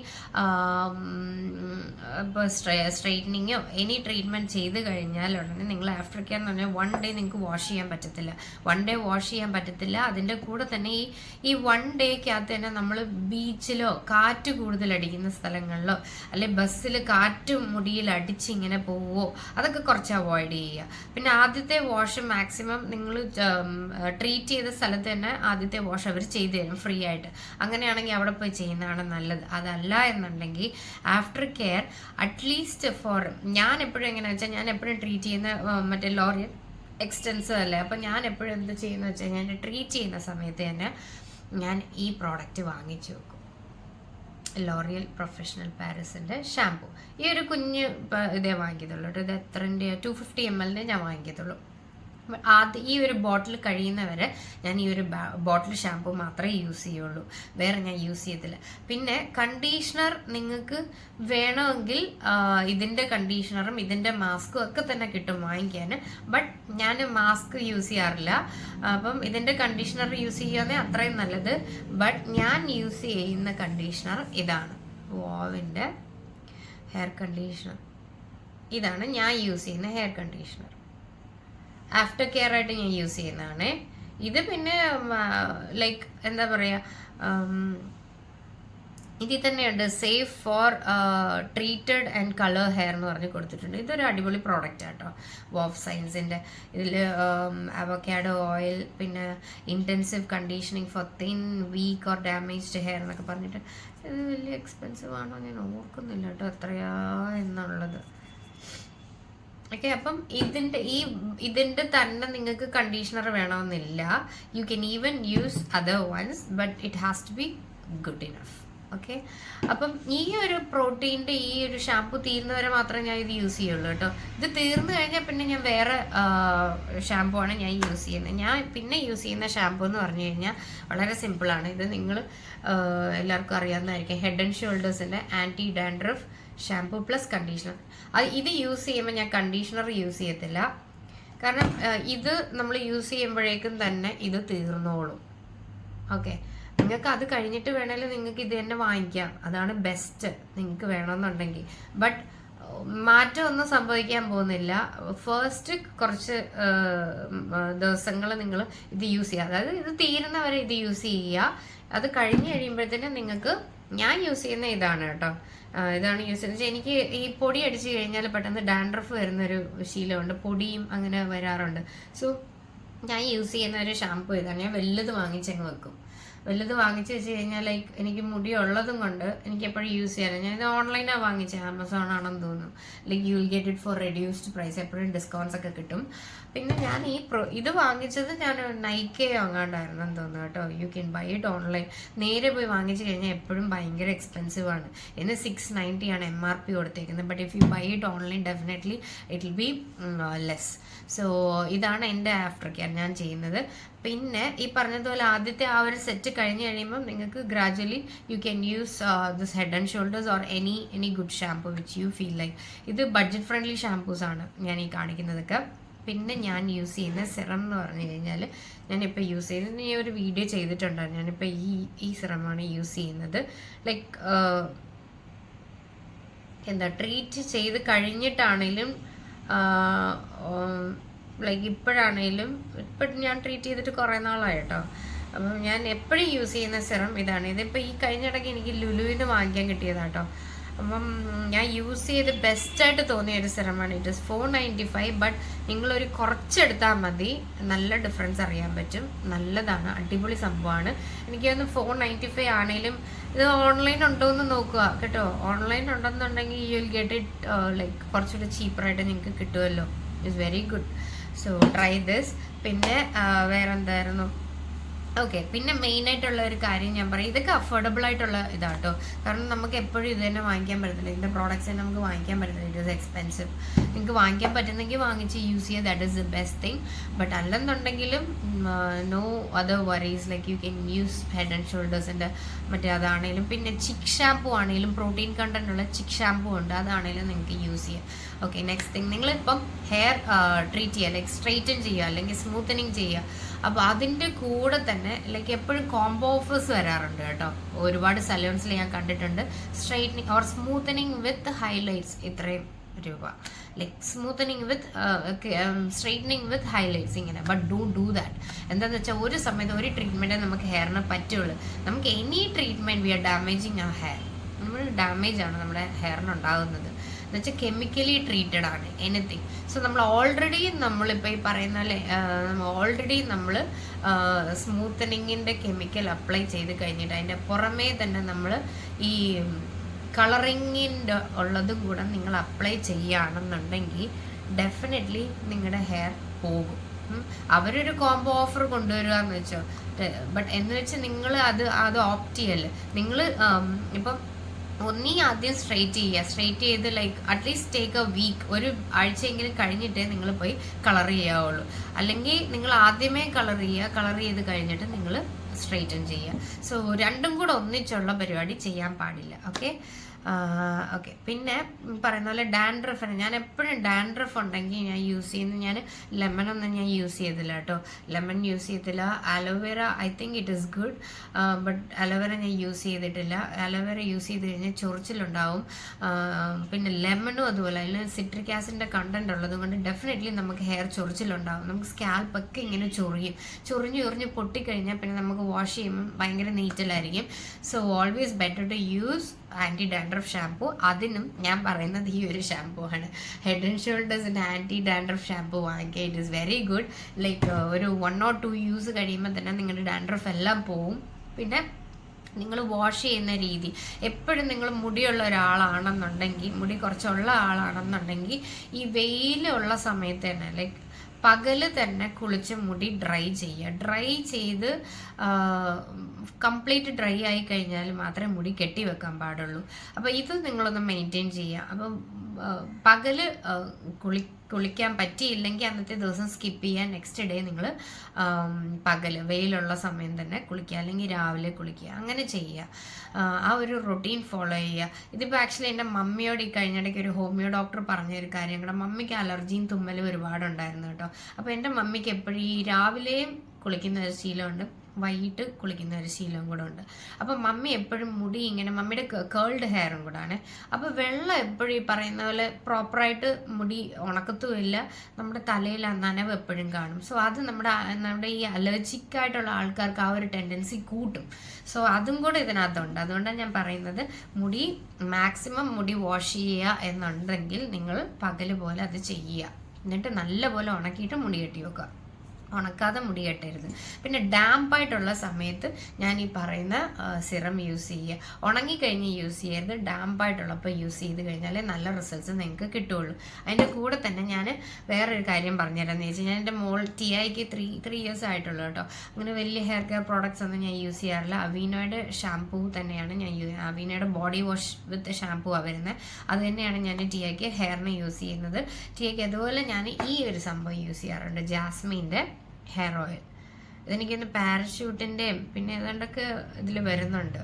ഇപ്പോൾ സ്ട്രെയിറ്റനിങ്ങോ എനി ട്രീറ്റ്മെൻറ്റ് ചെയ്ത് കഴിഞ്ഞാൽ ഉടനെ നിങ്ങൾ ആഫ്റ്റർ കെയർ എന്ന് പറഞ്ഞാൽ 1 ഡേ നിങ്ങൾക്ക് വാഷ് ചെയ്യാൻ പറ്റത്തില്ല. 1 ഡേ വാഷ് ചെയ്യാൻ പറ്റത്തില്ല. അതിൻ്റെ കൂടെ തന്നെ ഈ 1 ഡേക്കകത്ത് തന്നെ നമ്മൾ ബീച്ചിലോ കാറ്റ് കൂടുതലടിക്കുന്ന സ്ഥലങ്ങളിലോ അല്ലെങ്കിൽ ബസ്സിൽ കാറ്റ് മുടിയിൽ അടിച്ച് ഇങ്ങനെ പോവുമോ അതൊക്കെ കുറച്ച് അവോയ്ഡ് ചെയ്യുക. പിന്നെ ആദ്യത്തെ വാഷ് മാക്സിമം നിങ്ങൾ ട്രീറ്റ് ചെയ്ത സ്ഥലത്ത് തന്നെ ആദ്യത്തെ വാഷ് അവർ ചെയ്തു തരും ഫ്രീ ആയിട്ട്. അങ്ങനെയാണെങ്കിൽ അവിടെ പോയി ചെയ്യുന്നതാണ് നല്ലത്. അതല്ല എന്നുണ്ടെങ്കിൽ ആഫ്റ്റർ കെയർ അറ്റ്ലീസ്റ്റ് ഞാൻ എപ്പോഴും എങ്ങനെയാണെന്ന് വെച്ചാൽ ഞാൻ എപ്പോഴും ട്രീറ്റ് ചെയ്യുന്ന മറ്റേ ലോറിയൽ എക്സ്റ്റൻസ് അല്ലേ. അപ്പം ഞാൻ എപ്പോഴും എന്ത് ചെയ്യുന്നത് വെച്ചാൽ ഞാൻ ട്രീറ്റ് ചെയ്യുന്ന സമയത്ത് തന്നെ ഞാൻ ഈ പ്രോഡക്റ്റ് വാങ്ങിച്ചു വെക്കും. ലോറിയൽ പ്രൊഫഷണൽ പാരീസിൻ്റെ ഷാമ്പു. ഈ ഒരു കുഞ്ഞ് ഇതേ വാങ്ങിക്കത്തുള്ളൂ കേട്ടോ. ഇത് എത്രൻ്റെ 250 ml ഞാൻ വാങ്ങിക്കത്തുള്ളൂ. ആദ്യം ഈ ഒരു ബോട്ടിൽ കഴിയുന്നവരെ ഞാൻ ഈ ഒരു ബോട്ടിൽ ഷാമ്പു മാത്രമേ യൂസ് ചെയ്യുള്ളൂ, വേറെ ഞാൻ യൂസ് ചെയ്യത്തില്ല. പിന്നെ കണ്ടീഷണർ നിങ്ങൾക്ക് വേണമെങ്കിൽ ഇതിൻ്റെ കണ്ടീഷണറും ഇതിൻ്റെ മാസ്കും ഒക്കെ തന്നെ കിട്ടും വാങ്ങിക്കാൻ. ബട്ട് ഞാൻ മാസ്ക് യൂസ് ചെയ്യാറില്ല. അപ്പം ഇതിൻ്റെ കണ്ടീഷണർ യൂസ് ചെയ്യുകയാണെങ്കിൽ അത്രയും നല്ലത്. ബട്ട് ഞാൻ യൂസ് ചെയ്യുന്ന കണ്ടീഷണർ ഇതാണ്, വോവിൻ്റെ ഹെയർ കണ്ടീഷണർ. ഇതാണ് ഞാൻ യൂസ് ചെയ്യുന്ന ഹെയർ കണ്ടീഷണർ. ആഫ്റ്റർ കെയർ ആയിട്ട് ഞാൻ യൂസ് ചെയ്യുന്നതാണ് ഇത്. പിന്നെ ലൈക്ക് എന്താ പറയുക, ഇതിൽ തന്നെയുണ്ട് safe four treated and colour hair എന്ന് പറഞ്ഞ് കൊടുത്തിട്ടുണ്ട്. ഇതൊരു അടിപൊളി പ്രോഡക്റ്റ് ആട്ടോ, വോവ് സയൻസിൻ്റെ. ഇതിൽ അവക്കാഡോ ഓയിൽ, പിന്നെ intensive conditioning for thin weak or damaged hair എന്നൊക്കെ പറഞ്ഞിട്ട്. ഇത് വലിയ എക്സ്പെൻസീവ് ആണോ ഞാൻ ഓർക്കുന്നില്ല കേട്ടോ എത്രയാ എന്നുള്ളത്. ഓക്കെ. അപ്പം ഇതിൻ്റെ തന്നെ നിങ്ങൾക്ക് കണ്ടീഷണർ വേണമെന്നില്ല. You can even use other ones, but it has to be good enough. Okay. അപ്പം ഈ ഒരു പ്രോട്ടീൻ്റെ ഈ ഒരു ഷാമ്പു തീരുന്നവരെ മാത്രമേ ഞാൻ ഇത് യൂസ് ചെയ്യുള്ളൂ കേട്ടോ. ഇത് തീർന്നു കഴിഞ്ഞാൽ പിന്നെ ഞാൻ വേറെ ഷാമ്പു ആണ് ഞാൻ യൂസ് ചെയ്യുന്നത്. ഞാൻ പിന്നെ യൂസ് ചെയ്യുന്ന ഷാമ്പു എന്ന് പറഞ്ഞു കഴിഞ്ഞാൽ വളരെ സിമ്പിളാണ്. ഇത് നിങ്ങൾ എല്ലാവർക്കും അറിയാവുന്നതായിരിക്കും, ഹെഡ് ആൻഡ് ഷോൾഡേഴ്സിൻ്റെ anti dandruff shampoo plus conditioner. ഇത് യൂസ് ചെയ്യുമ്പോൾ ഞാൻ കണ്ടീഷണർ യൂസ് ചെയ്യത്തില്ല, കാരണം ഇത് നമ്മൾ യൂസ് ചെയ്യുമ്പോഴേക്കും തന്നെ ഇത് തീർന്നോളും. ഓക്കെ, നിങ്ങൾക്ക് അത് കഴിഞ്ഞിട്ട് വേണമെങ്കിൽ നിങ്ങൾക്ക് ഇത് തന്നെ വാങ്ങിക്കാം, അതാണ് ബെസ്റ്റ് നിങ്ങൾക്ക് വേണമെന്നുണ്ടെങ്കിൽ. ബട്ട് മാറ്റമൊന്നും സംഭവിക്കാൻ പോകുന്നില്ല. ഫസ്റ്റ് കുറച്ച് ദിവസങ്ങൾ നിങ്ങൾ ഇത് യൂസ് ചെയ്യുക, അതായത് ഇത് തീരുന്നവരെ ഇത് യൂസ് ചെയ്യുക. അത് കഴിഞ്ഞ് കഴിയുമ്പോഴത്തേനും നിങ്ങൾക്ക്, ഞാൻ യൂസ് ചെയ്യുന്ന ഇതാണ് കേട്ടോ, ഇതാണ് യൂസ് ചെയ്യുന്നത്. എനിക്ക് ഈ പൊടി അടിച്ചു കഴിഞ്ഞാൽ പെട്ടെന്ന് ഡാൻഡ്രഫ് വരുന്നൊരു ശീലമുണ്ട്, പൊടിയും അങ്ങനെ വരാറുണ്ട്. സോ ഞാൻ യൂസ് ചെയ്യുന്ന ഒരു ഷാമ്പു ഇതാണ്. ഞാൻ വലുത് വാങ്ങിച്ചങ്ങ് വെക്കും. വലുത് വാങ്ങിച്ച് വെച്ച് കഴിഞ്ഞാൽ ലൈക്ക് എനിക്ക് മുടി ഉള്ളതും കൊണ്ട് എനിക്ക് എപ്പോഴും യൂസ് ചെയ്യാൻ. ഞാനിത് ഓൺലൈനാണ് വാങ്ങിച്ചത്, ആമസോൺ ആണെന്ന് തോന്നുന്നു. Like you will get it for reduced price, എപ്പോഴും ഡിസ്കൗണ്ട്സ് ഒക്കെ കിട്ടും. പിന്നെ ഞാൻ ഇത് വാങ്ങിച്ചത് ഞാൻ നൈക്കെ വാങ്ങാണ്ടായിരുന്നെന്ന് തോന്നുന്നു കേട്ടോ. You can buy it online. നേരെ പോയി വാങ്ങിച്ചു കഴിഞ്ഞാൽ എപ്പോഴും ഭയങ്കര എക്സ്പെൻസീവ് ആണ്. ഇതിന് 690 ആണ് MRP കൊടുത്തേക്കുന്നത്. But if you buy it online definitely it will be less. So ഇതാണ് എൻ്റെ ആഫ്റ്റർ കെയർ ഞാൻ ചെയ്യുന്നത്. പിന്നെ ഈ പറഞ്ഞതുപോലെ ആദ്യത്തെ ആ ഒരു സെറ്റ് കഴിഞ്ഞ് കഴിയുമ്പോൾ നിങ്ങൾക്ക് gradually U can use this head and shoulders or any good shampoo which you feel like. ഇത് ബഡ്ജറ്റ് ഫ്രണ്ട്ലി ഷാംപൂസ് ആണ് ഞാൻ ഈ കാണിക്കുന്നതൊക്കെ. പിന്നെ ഞാൻ യൂസ് ചെയ്യുന്ന സിറം എന്ന് പറഞ്ഞു കഴിഞ്ഞാൽ, ഞാനിപ്പോൾ യൂസ് ചെയ്യുന്നത്, ഞാൻ ഒരു വീഡിയോ ചെയ്തിട്ടുണ്ടായിരുന്നു. ഞാനിപ്പോൾ ഈ സിറമാണ് യൂസ് ചെയ്യുന്നത്. ലൈക്ക് എന്താ, ട്രീറ്റ് ചെയ്ത് കഴിഞ്ഞിട്ടാണേലും ലൈക്ക് ഇപ്പോഴാണേലും, ഇപ്പം ഞാൻ ട്രീറ്റ് ചെയ്തിട്ട് കുറേ നാളായി കേട്ടോ. അപ്പം ഞാൻ എപ്പോഴും യൂസ് ചെയ്യുന്ന സിറം ഇതാണ്. ഇതിപ്പോൾ ഈ കഴിഞ്ഞിടയ്ക്ക് എനിക്ക് ലുലുവിന് വാങ്ങിക്കാൻ കിട്ടിയതാട്ടോ. അപ്പം ഞാൻ യൂസ് ചെയ്ത് ബെസ്റ്റായിട്ട് തോന്നിയ ഒരു സിറമാണ്. It is 495. ബട്ട് നിങ്ങളൊരു കുറച്ചെടുത്താൽ മതി, നല്ല ഡിഫറൻസ് അറിയാൻ പറ്റും. നല്ലതാണ്, അടിപൊളി സംഭവമാണ്. എനിക്ക് തോന്നുന്നു 495 ആണെങ്കിലും ഇത് ഓൺലൈൻ ഉണ്ടോ എന്ന് നോക്കുക കേട്ടോ. ഓൺലൈൻ ഉണ്ടെന്നുണ്ടെങ്കിൽ U will get it like കുറച്ചുകൂടെ ചീപ്പറായിട്ട് നിങ്ങൾക്ക് കിട്ടുമല്ലോ. It's very good. So try this. പിന്നെ വേറെ എന്തായിരുന്നു, ഓക്കെ, പിന്നെ മെയിനായിട്ടുള്ള ഒരു കാര്യം ഞാൻ പറയും, ഇതൊക്കെ അഫോർഡബിൾ ആയിട്ടുള്ള ഇതാട്ടോ. കാരണം നമുക്ക് എപ്പോഴും ഇത് തന്നെ വാങ്ങിക്കാൻ പറ്റത്തില്ല, ഇതിൻ്റെ പ്രോഡക്റ്റ്സ് തന്നെ നമുക്ക് വാങ്ങിക്കാൻ പറ്റത്തില്ല. It is expensive. നിങ്ങൾക്ക് വാങ്ങിക്കാൻ പറ്റുന്നെങ്കിൽ വാങ്ങിച്ച് യൂസ് ചെയ്യുക, that is the best thing. But അല്ലെന്നുണ്ടെങ്കിലും no other worries, like you can use head and ഷോൾഡേഴ്സിൻ്റെ മറ്റേ അതാണെങ്കിലും. പിന്നെ ചിക്ക് ഷാമ്പു ആണെങ്കിലും, പ്രോട്ടീൻ കണ്ടന്റ് ഉള്ള ചിക്ക് ഷാമ്പു ഉണ്ട്, അതാണെങ്കിലും നിങ്ങൾക്ക് യൂസ് ചെയ്യാം. ഓക്കെ, നെക്സ്റ്റ് തിങ്, നിങ്ങളിപ്പം ഹെയർ ട്രീറ്റ് ചെയ്യുക, ലൈക്ക് സ്ട്രെയിറ്റൻ ചെയ്യുക അല്ലെങ്കിൽ സ്മൂത്തനിങ് ചെയ്യുക. അപ്പോൾ അതിൻ്റെ കൂടെ തന്നെ ലൈക്ക് എപ്പോഴും കോംബോ ഓഫേഴ്സ് വരാറുണ്ട് കേട്ടോ. ഒരുപാട് സലൂൺസിൽ ഞാൻ കണ്ടിട്ടുണ്ട്. Straightening or smoothening with highlights ഇത്രയും രൂപ, ലൈക്ക് സ്മൂത്തനിങ് വിത്ത് സ്ട്രെയിറ്റനിങ് വിത്ത് ഹൈലൈറ്റ്സ് ഇങ്ങനെ. But do that. എന്താണെന്ന് വെച്ചാൽ ഒരു സമയത്ത് ഒരു ട്രീറ്റ്മെൻറ്റേ നമുക്ക് ഹെയറിന് പറ്റുള്ളൂ. നമുക്ക് any treatment we are damaging ആ ഹെയർ. നമ്മൾ ഡാമേജാണ് നമ്മുടെ ഹെയറിനുണ്ടാകുന്നത് എന്ന് വെച്ചാൽ കെമിക്കലി ട്രീറ്റഡ് ആണ് എനിത്തിങ്. സോ നമ്മൾ ഓൾറെഡി നമ്മളിപ്പോൾ ഈ പറയുന്ന ഓൾറെഡി നമ്മൾ സ്മൂത്തനിങ്ങിൻ്റെ കെമിക്കൽ അപ്ലൈ ചെയ്ത് കഴിഞ്ഞിട്ട് അതിൻ്റെ പുറമേ തന്നെ നമ്മൾ ഈ കളറിങ്ങിൻ്റെ ഉള്ളതും കൂടെ നിങ്ങൾ അപ്ലൈ ചെയ്യുകയാണെന്നുണ്ടെങ്കിൽ ഡെഫിനറ്റ്ലി നിങ്ങളുടെ ഹെയർ പോകും. അവരൊരു കോംബോ ഓഫർ കൊണ്ടുവരിക എന്ന് വെച്ചോ, ബട്ട് എന്ന് വെച്ച് നിങ്ങൾ അത് ഓപ്റ്റ് ചെയ്യല്ലേ. നിങ്ങൾ ഇപ്പം ഒന്നീ ആദ്യം സ്ട്രെയിറ്റ് ചെയ്ത് like at least take a week, ഒരു ആഴ്ചയെങ്കിലും കഴിഞ്ഞിട്ടേ നിങ്ങൾ പോയി കളർ ചെയ്യാവുള്ളൂ. അല്ലെങ്കിൽ നിങ്ങൾ ആദ്യമേ കളർ ചെയ്ത് കഴിഞ്ഞിട്ട് നിങ്ങൾ സ്ട്രെയിറ്റൻ ചെയ്യുക. സോ രണ്ടും കൂടെ ഒന്നിച്ചുള്ള പരിപാടി ചെയ്യാൻ പാടില്ല. ഓക്കെ. പിന്നെ പറയുന്ന പോലെ ഡാൻഡ്രഫിന് ഞാൻ എപ്പോഴും ഡാൻഡ്രഫ് ഉണ്ടെങ്കിൽ ഞാൻ യൂസ് ചെയ്യുന്നത്, ഞാൻ ലെമണൊന്നും ഞാൻ യൂസ് ചെയ്തില്ല കേട്ടോ. ലെമൺ യൂസ് ചെയ്തില്ല. Aloe vera I think it is good, but aloe vera ഞാൻ യൂസ് ചെയ്തിട്ടില്ല. അലോവേറ യൂസ് ചെയ്ത് കഴിഞ്ഞാൽ ചൊറിച്ചിലുണ്ടാവും. പിന്നെ ലെമണും അതുപോലെ, അതിൽ സിട്രിക് ആസിഡിൻ്റെ കണ്ടന്റ് ഉള്ളത് കൊണ്ട് ഡെഫിനറ്റ്ലി നമുക്ക് ഹെയർ ചൊറിച്ചിലുണ്ടാവും. നമുക്ക് സ്കാൽപ്പൊക്കെ ഇങ്ങനെ ചൊറിഞ്ഞ് പൊട്ടിക്കഴിഞ്ഞാൽ പിന്നെ നമുക്ക് വാഷ് ചെയ്യുമ്പോൾ ഭയങ്കര നീറ്റലായിരിക്കും. So always better to use anti dandruff shampoo. അതിനും ഞാൻ പറയുന്നത് ഈ ഒരു ഷാംപൂ ആണ്, ഹെഡ് ആൻഡ് ഷോൾഡേഴ്സിൻ്റെ ആൻറ്റി ഡാൻഡ്രഫ് ഷാംപൂ വാങ്ങിക്കുക. It is very good. Like ഒരു 1 or 2 യൂസ് കഴിയുമ്പോൾ തന്നെ നിങ്ങളുടെ ഡാൻഡ്രഫ് എല്ലാം പോവും. പിന്നെ നിങ്ങൾ വാഷ് ചെയ്യുന്ന രീതി, എപ്പോഴും നിങ്ങൾ മുടിയുള്ള ഒരാളാണെന്നുണ്ടെങ്കിൽ, മുടി കുറച്ചുള്ള ആളാണെന്നുണ്ടെങ്കിൽ ഈ വെയിലുള്ള സമയത്ത് തന്നെ ലൈക്ക് പകല് തന്നെ കുളിച്ച് മുടി ഡ്രൈ ചെയ്ത് കംപ്ലീറ്റ് ഡ്രൈ ആയി കഴിഞ്ഞാൽ മാത്രമേ മുടി കെട്ടി വെക്കാൻ പാടുള്ളൂ. അപ്പോൾ ഇത് നിങ്ങളൊന്ന് മെയിൻറ്റെയിൻ ചെയ്യുക. അപ്പം പകല് കുളിക്കാൻ പറ്റിയില്ലെങ്കിൽ അന്നത്തെ ദിവസം സ്കിപ്പ് ചെയ്യുക. നെക്സ്റ്റ് ഡേ നിങ്ങൾ പകല് വെയിലുള്ള സമയം തന്നെ കുളിക്കുക, അല്ലെങ്കിൽ രാവിലെ കുളിക്കുക, അങ്ങനെ ചെയ്യുക. ആ ഒരു റൊട്ടീൻ ഫോളോ ചെയ്യുക. ഇതിപ്പോൾ ആക്ച്വലി എൻ്റെ മമ്മിയോട് ഈ കഴിഞ്ഞിടയ്ക്ക് ഒരു ഹോമിയോ ഡോക്ടർ പറഞ്ഞൊരു കാര്യം കൂടെ, മമ്മിക്ക് അലർജിയും തുമ്മലും ഒരുപാടുണ്ടായിരുന്നു കേട്ടോ. അപ്പോൾ എൻ്റെ മമ്മിക്ക് എപ്പോഴും ഈ രാവിലെയും കുളിക്കുന്ന ഒരു ശീലമുണ്ട്, വൈകിട്ട് കുളിക്കുന്ന ഒരു ശീലം കൂടെ ഉണ്ട്. അപ്പം മമ്മി എപ്പോഴും മുടി ഇങ്ങനെ, മമ്മിയുടെ കേൾഡ് ഹെയറും കൂടാണ്. അപ്പോൾ വെള്ളം എപ്പോഴും ഈ പറയുന്ന പോലെ പ്രോപ്പറായിട്ട് മുടി ഉണക്കത്തുമില്ല, നമ്മുടെ തലയിൽ ആ നനവ് എപ്പോഴും കാണും. സോ അത് നമ്മുടെ ഈ അലർജിക്കായിട്ടുള്ള ആൾക്കാർക്ക് ആ ഒരു ടെൻഡൻസി കൂട്ടും. സോ അതും കൂടെ ഇതിനകത്തുണ്ട്. അതുകൊണ്ടാണ് ഞാൻ പറയുന്നത്, മുടി മാക്സിമം മുടി വാഷ് ചെയ്യുക എന്നുണ്ടെങ്കിൽ നിങ്ങൾ പകല് പോലെ അത് ചെയ്യുക. എന്നിട്ട് നല്ലപോലെ ഉണക്കിയിട്ട് മുടി കെട്ടി വെക്കുക. ഉണക്കാതെ മുടി കെട്ടരുത്. പിന്നെ ഡാമ്പായിട്ടുള്ള സമയത്ത് ഞാൻ ഈ പറയുന്ന സിറം യൂസ് ചെയ്യുക. ഉണങ്ങിക്കഴിഞ്ഞ് യൂസ് ചെയ്യരുത്, ഡാമ്പായിട്ടുള്ളപ്പോൾ യൂസ് ചെയ്ത് കഴിഞ്ഞാൽ നല്ല റിസൾട്ട്സ് നിങ്ങൾക്ക് കിട്ടുള്ളൂ. അതിൻ്റെ കൂടെ തന്നെ ഞാൻ വേറൊരു കാര്യം പറഞ്ഞുതരാമെന്ന് വെച്ചാൽ, ഞാൻ എൻ്റെ മോൾ ടിഐക്ക് 3 ഇയേഴ്സ് ആയിട്ടുള്ളൂ കേട്ടോ. അങ്ങനെ വലിയ ഹെയർ കെയർ പ്രോഡക്റ്റ്സ് ഒന്നും ഞാൻ യൂസ് ചെയ്യാറില്ല. അവീനോയുടെ ഷാംപൂ തന്നെയാണ് ഞാൻ അവീനോയുടെ ബോഡി വാഷ് വിത്ത് ഷാംപൂ വരുന്നത്. അത് തന്നെയാണ് ഞാൻ ടിഐക്ക് ഹെയറിന് യൂസ് ചെയ്യുന്നത്. ടിഐക്ക് അതുപോലെ ഞാൻ ഈ ഒരു സംഭവം യൂസ് ചെയ്യാറുണ്ട്, ജാസ്മിൻ്റെ ഹെയർ ഓയിൽ. ഇതെനിക്കൊന്ന് പാരഷൂട്ടിൻ്റെയും പിന്നെ ഏതാണ്ടൊക്കെ ഇതിൽ വരുന്നുണ്ട്.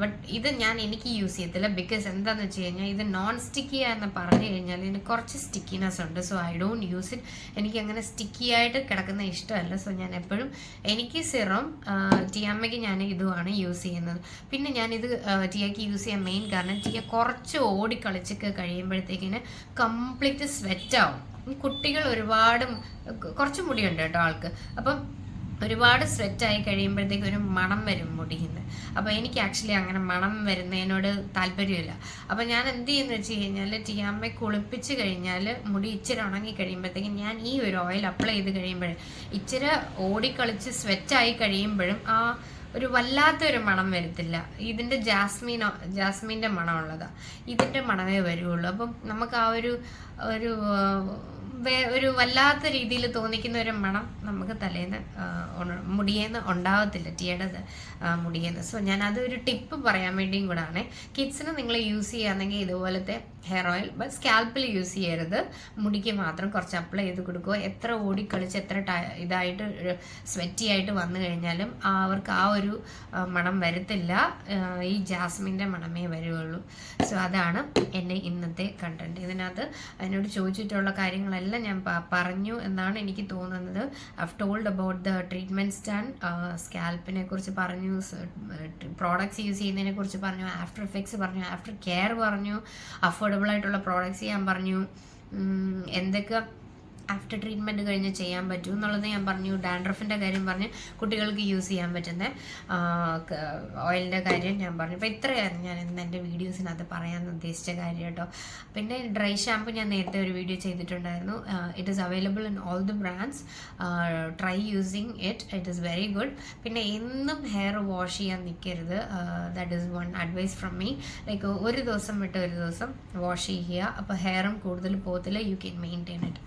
ബട്ട് ഇത് എനിക്ക് യൂസ് ചെയ്യത്തില്ല. ബിക്കോസ് എന്താണെന്ന് വെച്ച് കഴിഞ്ഞാൽ ഇത് നോൺ സ്റ്റിക്കി എന്ന് പറഞ്ഞു കഴിഞ്ഞാൽ ഇതിന് കുറച്ച് സ്റ്റിക്കിനെസ് ഉണ്ട്. So I don't use it. എനിക്ക് അങ്ങനെ സ്റ്റിക്കി ആയിട്ട് കിടക്കുന്ന ഇഷ്ടമല്ല. സോ ഞാൻ എപ്പോഴും എനിക്ക് സിറം, ടിയമ്മയ്ക്ക് ഞാൻ ഇതുമാണ് യൂസ് ചെയ്യുന്നത്. പിന്നെ ഞാനിത് ടിയയ്ക്ക് യൂസ് ചെയ്യാൻ മെയിൻ കാരണം, ടിയ കുറച്ച് ഓടിക്കളിച്ചൊക്കെ കഴിയുമ്പോഴത്തേക്കിന് കംപ്ലീറ്റ് സ്വെറ്റാവും. കുട്ടികൾ കുറച്ച് മുടിയുണ്ട് കേട്ടോ ആൾക്ക്. അപ്പം ഒരുപാട് സ്വെറ്റായി കഴിയുമ്പോഴത്തേക്ക് ഒരു മണം വരും മുടിയിൽ. അപ്പോൾ എനിക്ക് ആക്ച്വലി അങ്ങനെ മണം വരുന്നതിനോട് താല്പര്യമില്ല. അപ്പോൾ ഞാൻ എന്ത് ചെയ്യുന്നത് വെച്ച് കഴിഞ്ഞാൽ, ടിയാമ്മയെ കുളിപ്പിച്ച് കഴിഞ്ഞാൽ മുടി ഇച്ചിരി ഉണങ്ങി കഴിയുമ്പോഴത്തേക്കും ഞാൻ ഈ ഒരു ഓയിൽ അപ്ലൈ ചെയ്ത് കഴിയുമ്പോഴും ഇച്ചിരി ഓടിക്കളിച്ച് സ്വെറ്റായി കഴിയുമ്പോഴും ആ ഒരു വല്ലാത്തൊരു മണം വരത്തില്ല. ഇതിൻ്റെ ജാസ്മിൻ്റെ മണമുള്ളതാണ്, ഇതിൻ്റെ മണമേ വരുള്ളൂ. അപ്പം നമുക്ക് ആ ഒരു വല്ലാത്ത രീതിയിൽ തോന്നിക്കുന്ന ഒരു മണം നമുക്ക് തലേന്ന് മുടിയേന്ന് ഉണ്ടാവത്തില്ല, ടിയയുടെ മുടിയേന്ന്. സോ ഞാൻ അതൊരു ടിപ്പ് പറയാൻ വേണ്ടിയും കൂടാണ്. കിഡ്സിന് നിങ്ങൾ യൂസ് ചെയ്യുകയാണെങ്കിൽ ഇതുപോലത്തെ ഹെയർ ഓയിൽ സ്കാൽപ്പിൽ യൂസ് ചെയ്യരുത്, മുടിക്ക് മാത്രം കുറച്ച് അപ്ലൈ ചെയ്ത് കൊടുക്കുക. എത്ര ഓടിക്കളിച്ച് എത്ര ഇതായിട്ട് സ്വെറ്റി ആയിട്ട് വന്നു കഴിഞ്ഞാലും അവർക്ക് ആ ഒരു മണം വരത്തില്ല, ഈ ജാസ്മിൻ്റെ മണമേ വരുള്ളൂ. സോ അതാണ് എൻ്റെ ഇന്നത്തെ കണ്ടന്റ്. ഇതിനകത്ത് എന്നോട് ചോദിച്ചിട്ടുള്ള കാര്യങ്ങളെല്ലാം ഞാൻ പറഞ്ഞു എന്നാണ് എനിക്ക് തോന്നുന്നത്. I've told about the treatments done, സ്കാൽപ്പിനെ കുറിച്ച് പറഞ്ഞു, പ്രോഡക്ട്സ് യൂസ് ചെയ്യുന്നതിനെ കുറിച്ച് പറഞ്ഞു, ആഫ്റ്റർ എഫക്ട്സ് പറഞ്ഞു, ആഫ്റ്റർ കെയർ പറഞ്ഞു, അഫോർഡബിൾ ആയിട്ടുള്ള പ്രോഡക്ട്സ് ഞാൻ പറഞ്ഞു, എന്തൊക്കെ ആഫ്റ്റർ ട്രീറ്റ്മെൻറ്റ് കഴിഞ്ഞ് ചെയ്യാൻ പറ്റും എന്നുള്ളത് ഞാൻ പറഞ്ഞു. ഡാൻഡ്രഫിൻ്റെ കാര്യം പറഞ്ഞ്, കുട്ടികൾക്ക് യൂസ് ചെയ്യാൻ പറ്റുന്ന ഓയിലിൻ്റെ കാര്യം ഞാൻ പറഞ്ഞു. അപ്പോൾ ഇത്രയായിരുന്നു ഞാൻ ഇന്ന് എൻ്റെ വീഡിയോസിനകത്ത് പറയാൻ ഉദ്ദേശിച്ച കാര്യം കേട്ടോ. പിന്നെ ഡ്രൈ ഷാമ്പു ഞാൻ നേരത്തെ ഒരു വീഡിയോ ചെയ്തിട്ടുണ്ടായിരുന്നു. It is available in all the brands. Try using it is very good. പിന്നെ എന്നും ഹെയർ വാഷ് ചെയ്യാൻ നിൽക്കരുത്. That is one advice from me. Like ഒരു ദിവസം വിട്ട് ഒരു ദിവസം വാഷ് ചെയ്യുക. അപ്പോൾ ഹെയറും കൂടുതൽ പോകത്തില്ല. You can maintain it.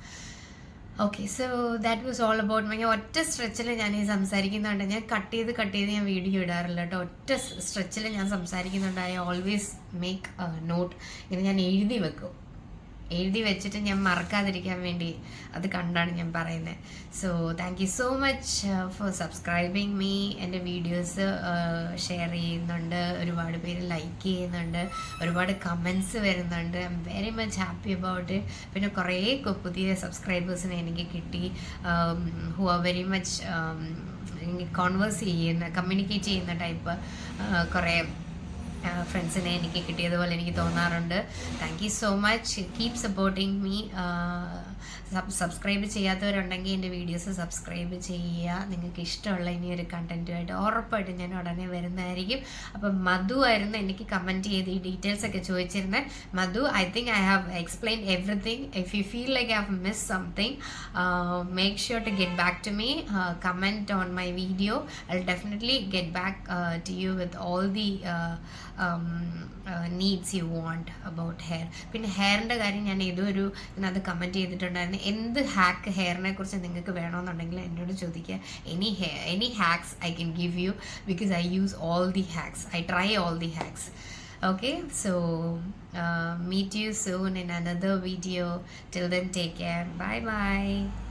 Okay, so that was all about my. ഒറ്റ സ്ട്രെച്ചിൽ ഞാൻ ഈ സംസാരിക്കുന്നുണ്ട്. ഞാൻ കട്ട് ചെയ്ത് ഞാൻ വീഡിയോ ഇടാറില്ല കേട്ടോ. ഒറ്റ സ്ട്രെച്ചിൽ ഞാൻ സംസാരിക്കുന്നുണ്ട്. I always make note. ഇങ്ങനെ ഞാൻ എഴുതി വെച്ചിട്ട് ഞാൻ മറക്കാതിരിക്കാൻ വേണ്ടി അത് കണ്ടാണ് ഞാൻ പറയുന്നത്. So thank you so much for subscribing me. എൻ്റെ വീഡിയോസ് ഷെയർ ചെയ്യുന്നുണ്ട്, ഒരുപാട് പേര് ലൈക്ക് ചെയ്യുന്നുണ്ട്, ഒരുപാട് കമൻസ് വരുന്നുണ്ട്. I am very much happy about it. പിന്നെ കുറേ പുതിയ സബ്സ്ക്രൈബേഴ്സിനെ എനിക്ക് കിട്ടി, who are very much communicate ചെയ്യുന്ന ടൈപ്പ് കുറേ ഫ്രണ്ട്സിനെ എനിക്ക് കിട്ടിയതുപോലെ എനിക്ക് തോന്നാറുണ്ട്. Thank you so much. Keep supporting me. Subscribe ചെയ്യാത്തവരുണ്ടെങ്കിൽ എൻ്റെ വീഡിയോസ് സബ്സ്ക്രൈബ് ചെയ്യുക. നിങ്ങൾക്ക് ഇഷ്ടമുള്ള ഇനിയൊരു കണ്ടൻറ്റുമായിട്ട് ഉറപ്പായിട്ടും ഞാൻ ഉടനെ വരുന്നതായിരിക്കും. അപ്പം മധു ആയിരുന്നു എനിക്ക് കമൻറ്റ് ചെയ്ത് ഈ ഡീറ്റെയിൽസ് ഒക്കെ ചോദിച്ചിരുന്നത്. Madhu, I think I have explain everything. If you feel like I have miss something, make sure to get back to me. Comment on my video. I will definitely get back to you with all the needs you want about hair. പിന്നെ ഹെയറിൻ്റെ കാര്യം ഞാൻ ഇതിനകത്ത് comment ചെയ്തിട്ടുണ്ടായിരുന്നു. എന്ത് hack ഹെയറിനെ കുറിച്ച് നിങ്ങൾക്ക് വേണമെന്നുണ്ടെങ്കിൽ എന്നോട് ചോദിക്കുക. Any hacks I can give you because I use all the hacks. I try all the hacks. Okay, so meet you soon in another video. Till then, take care. Bye bye.